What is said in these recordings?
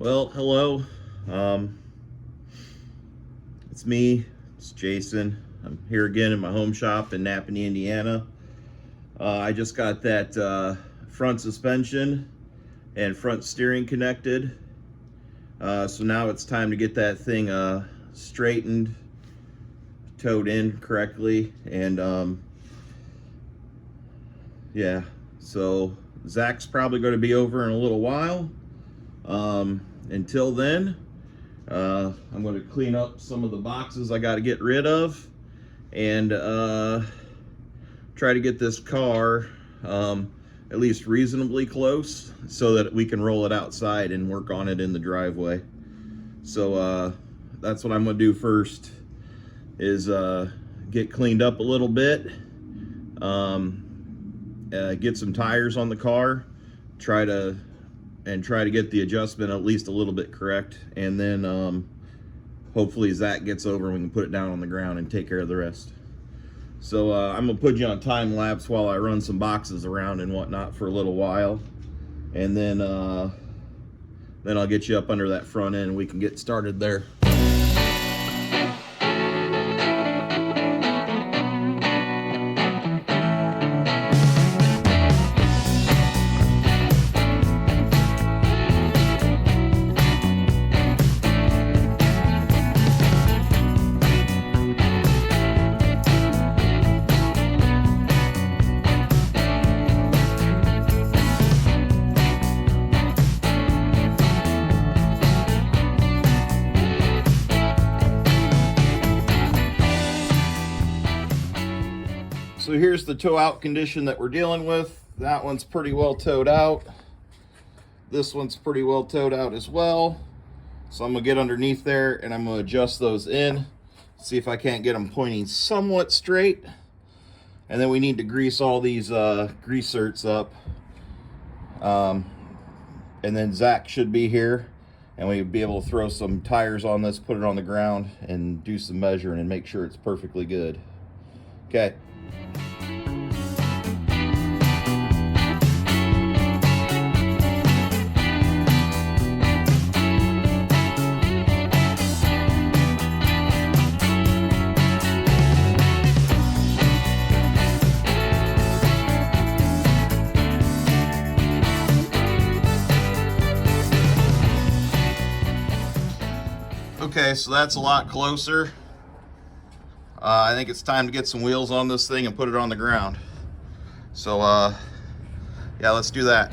Well, hello. It's me. It's Jason. I'm here again in my home shop in Napanee, Indiana. I just got that front suspension and front steering connected. So now it's time to get that thing straightened, towed in correctly, and yeah. So Zach's probably going to be over in a little while. Until then, I'm going to clean up some of the boxes I got to get rid of, and try to get this car at least reasonably close so that we can roll it outside and work on it in the driveway. So that's what I'm going to do first, is get cleaned up a little bit, get some tires on the car, try to get the adjustment at least a little bit correct, and then hopefully Zach gets over and we can put it down on the ground and take care of the rest. So I'm gonna put you on time lapse while I run some boxes around and whatnot for a little while, and then I'll get you up under that front end and we can get started there. So here's the tow out condition that we're dealing with. That one's pretty well towed out. This one's pretty well towed out as well. So I'm gonna get underneath there and I'm gonna adjust those in, see if I can't get them pointing somewhat straight. And then we need to grease all these grease zerks up. And then Zach should be here and we'll be able to throw some tires on this, put it on the ground, and do some measuring and make sure it's perfectly good. Okay. Okay, so that's a lot closer. I think it's time to get some wheels on this thing and put it on the ground. So yeah, let's do that.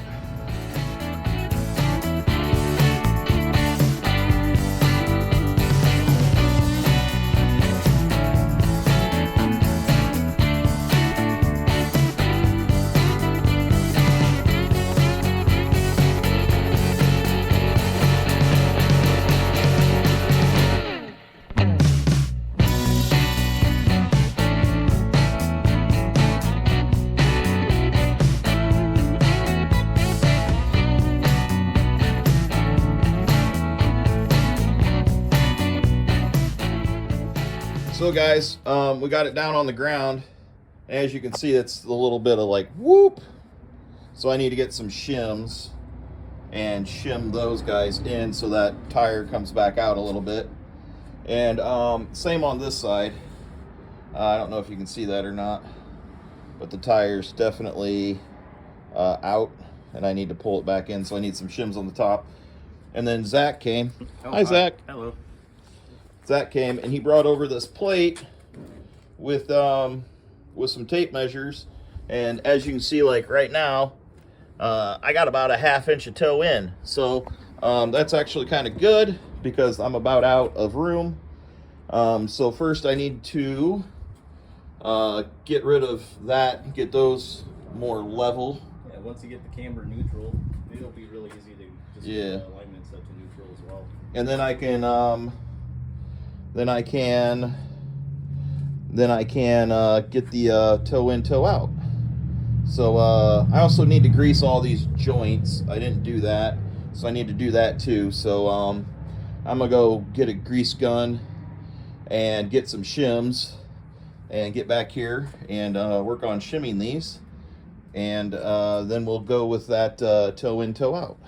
So guys, we got it down on the ground. As you can see, it's a little bit of like whoop. So I need to get some shims and shim those guys in so that tire comes back out a little bit. And same on this side. I don't know if you can see that or not, but the tire's definitely out and I need to pull it back in, so I need some shims on the top. And then Zach came. Oh, hi, Zach. Hello. Zach came and he brought over this plate with some tape measures, and as you can see, like right now, I got about a ½ inch of toe in, so that's actually kind of good because I'm about out of room. So first I need to get rid of that, get those more level. Yeah, once you get the camber neutral, it'll be really easy to just get the alignment set to neutral as well. And then I can get the toe in, toe out. So I also need to grease all these joints. I didn't do that, so I need to do that too. So I'm gonna go get a grease gun and get some shims and get back here and work on shimming these, and then we'll go with that toe in, toe out.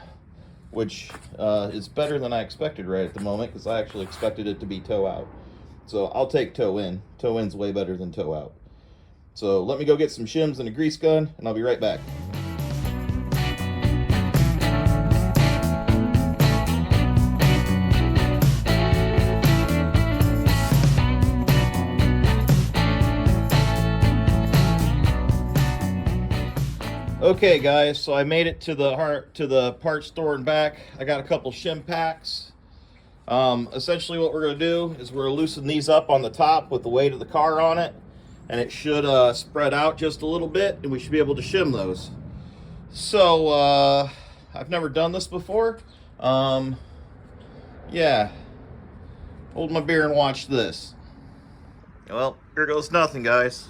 which is better than I expected right at the moment, because I actually expected it to be toe out. So I'll take toe in. Toe in's way better than toe out. So let me go get some shims and a grease gun, and I'll be right back. Okay guys, so I made it to the parts store and back. I got a couple shim packs. Essentially what we're going to do is we're going to loosen these up on the top with the weight of the car on it, and it should spread out just a little bit, and we should be able to shim those. So I've never done this before. Yeah, hold my beer and watch this. Well, here goes nothing, guys.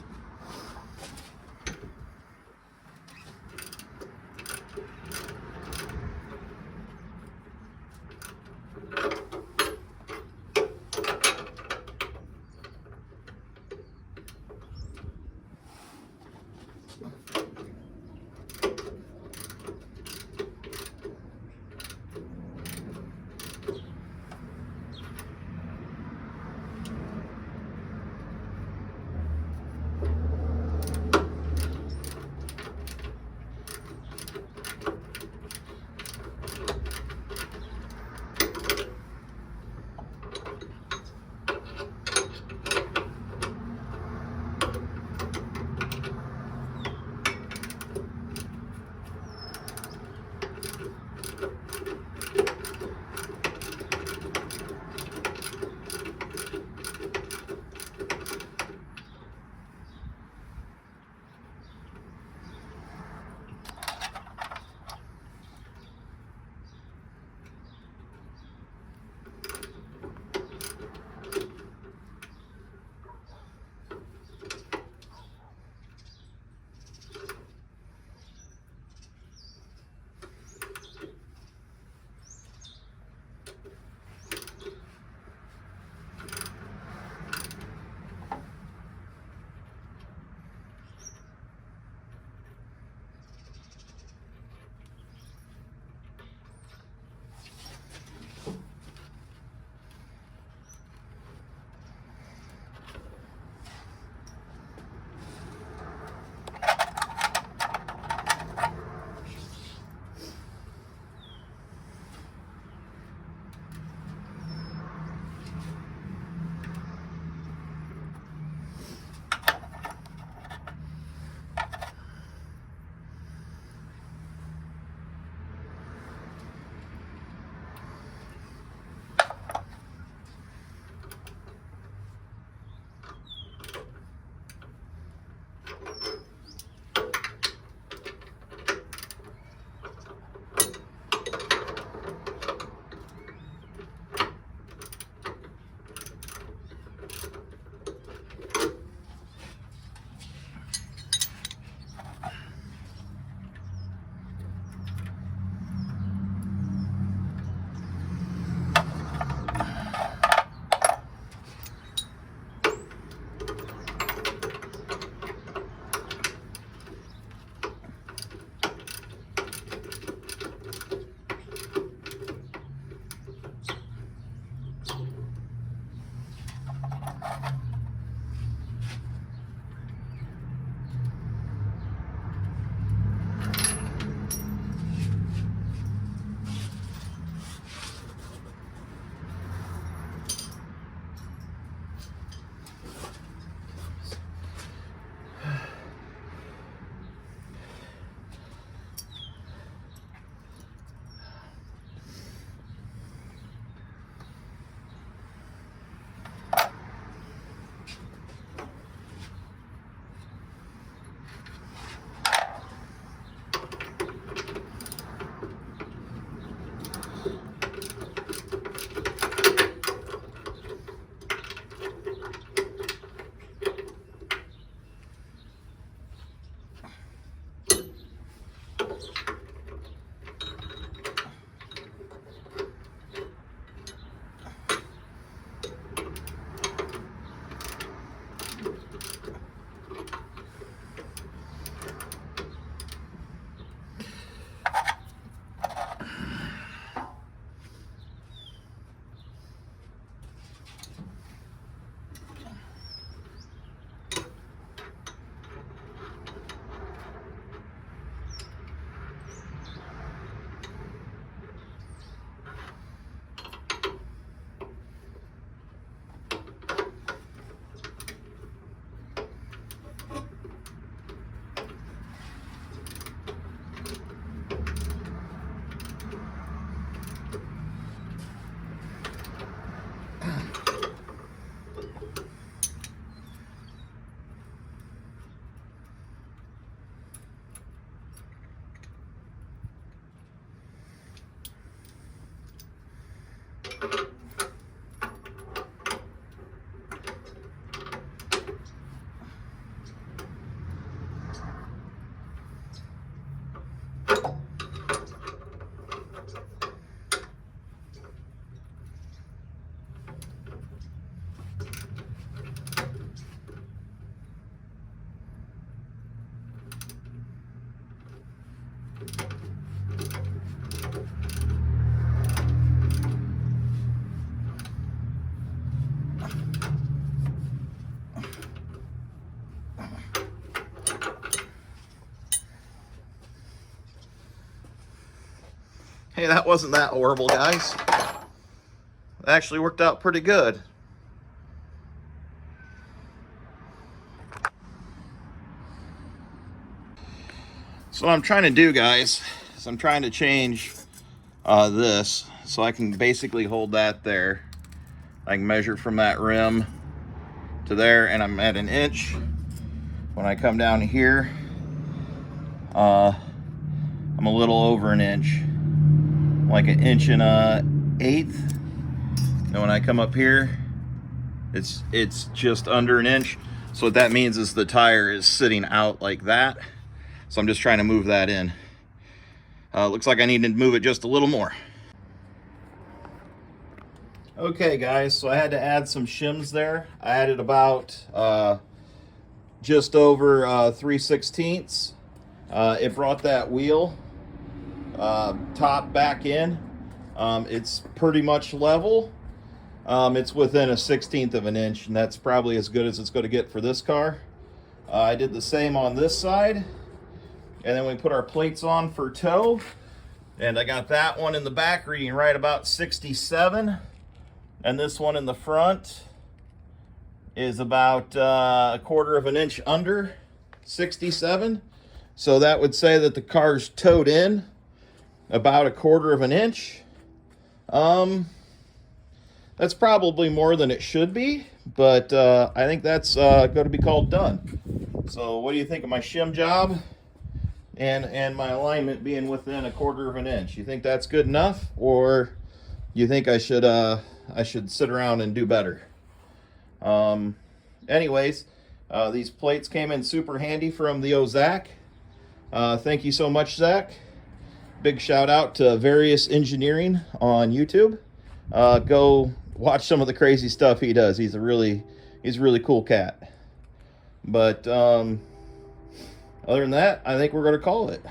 Hey, that wasn't that horrible, guys. It actually worked out pretty good. So what I'm trying to do, guys, is I'm trying to change this so I can basically hold that there. I can measure from that rim to there, and I'm at 1 inch. When I come down here, I'm a little over 1 inch, like 1 1/8 inches. And when I come up here, it's just under 1 inch. So what that means is the tire is sitting out like that. So I'm just trying to move that in. Looks like I need to move it just a little more. Okay, guys, so I had to add some shims there. I added about just over 3/16. It brought that wheel top back in. It's pretty much level. It's within 1/16 of an inch, and that's probably as good as it's going to get for this car. I did the same on this side. And then we put our plates on for toe, and I got that one in the back reading right about 67, and this one in the front is about 1/4 of an inch under 67. So that would say that the car's towed in about 1/4 of an inch. That's probably more than it should be, but I think that's going to be called done. So what do you think of my shim job? And my alignment being within 1/4 of an inch. You think that's good enough, or you think I should sit around and do better? Anyways, these plates came in super handy from the Zach. Thank you so much, Zach. Big shout out to Various Engineering on YouTube. Go watch some of the crazy stuff he does. He's a really cool cat. But other than that, I think we're going to call it.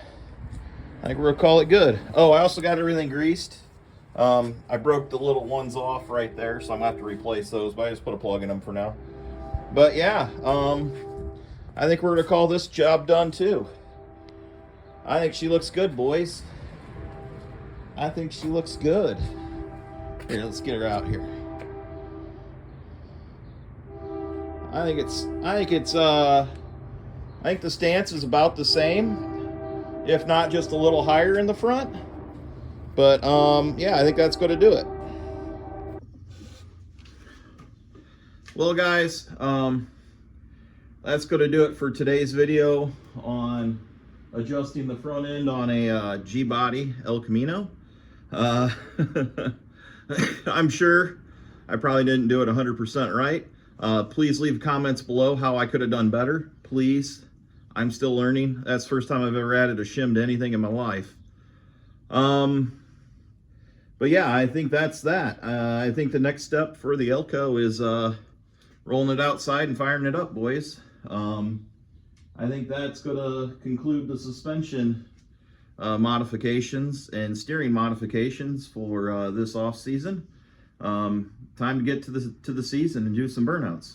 I think we're going to call it good. Oh, I also got everything greased. I broke the little ones off right there, so I'm going to have to replace those, but I just put a plug in them for now. But yeah, I think we're going to call this job done too. I think she looks good, boys. I think she looks good. Here, let's get her out here. I think the stance is about the same, if not just a little higher in the front. But yeah, I think that's going to do it. Well, guys, that's going to do it for today's video on adjusting the front end on a G-Body El Camino. I'm sure I probably didn't do it 100% right. Please leave comments below how I could have done better. Please. I'm still learning. That's the first time I've ever added a shim to anything in my life. But yeah, I think that's that. I think the next step for the Elco is rolling it outside and firing it up, boys. I think that's going to conclude the suspension modifications and steering modifications for this off season. Time to get to the season and do some burnouts.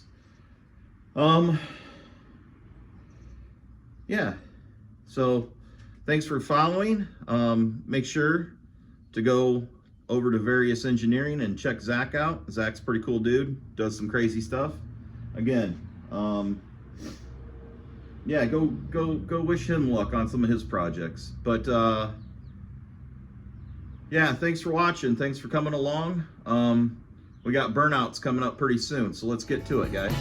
Yeah, so thanks for following. Make sure to go over to Various Engineering and check Zach out. Zach's a pretty cool dude, does some crazy stuff. Again, yeah, go wish him luck on some of his projects. But yeah, thanks for watching. Thanks for coming along. We got burnouts coming up pretty soon, so let's get to it, guys.